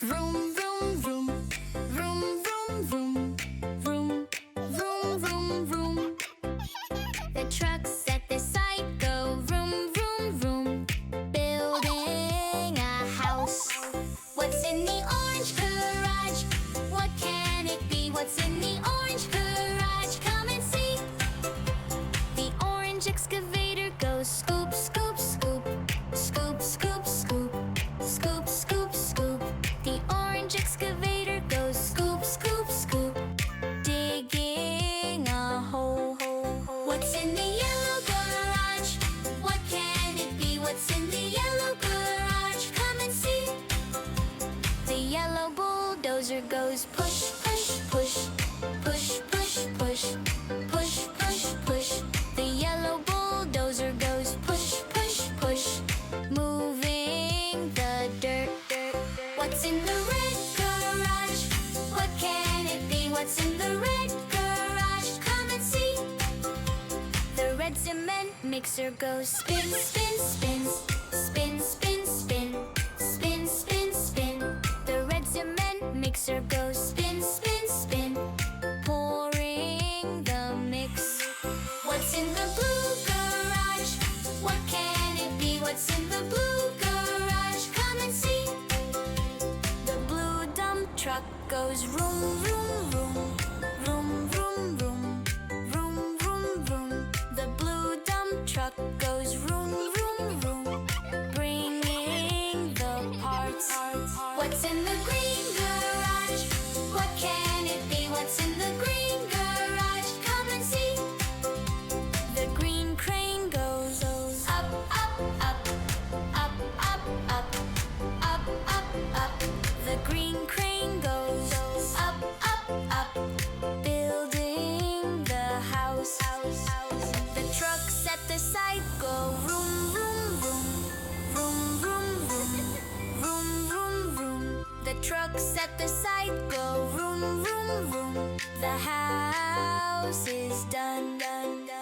Vroom, vroom, vroom. Vroom, vroom, vroom. Vroom, vroom, vroom, vroom. The trucks at the side go vroom, vroom, vroom. Building a house. What's in the orange garage? What can it be? What's in the orange garage? Come and see. The orange excavator goes scoop, scoop, scoop. Scoop, scoop, scoop. Scoop, scoop, scoop. The orange excavator goes scoop, scoop, scoop. Digging a hole. What's in the yellow garage? What can it be? What's in the yellow garage? Come and see. The yellow bulldozer goes push, push, push. Push, push, push. Push, push, push. The yellow bulldozer goes push, push, push. Moving the dirt. What's in the red garage? What can it be? What's in the red garage? Come and see. The red cement mixer goes spin, spin, spin. Spin, spin, spin. Spin, spin, spin. The red cement mixer goes spin, spin, spin. Pouring the mix. What's in the blue garage? What can it be? What's in the blue garage? Come and see. The blue dump truck goes vroom, vroom, vroom. Vroom, vroom, vroom. Vroom, vroom, vroom. The blue dump truck goes vroom, vroom, vroom. Bringing the parts. What's in the green garage? What can it be? What's in the green garage? Come and see. The green crane goes up, up, up. Up, up, up. Up, up, up. The green crane goes up, up, up. Building the house. The trucks at the side go vroom, vroom, vroom. Vroom, vroom, vroom. Vroom, vroom, vroom. The trucks at the side go vroom, vroom, vroom. The house is done, done, done.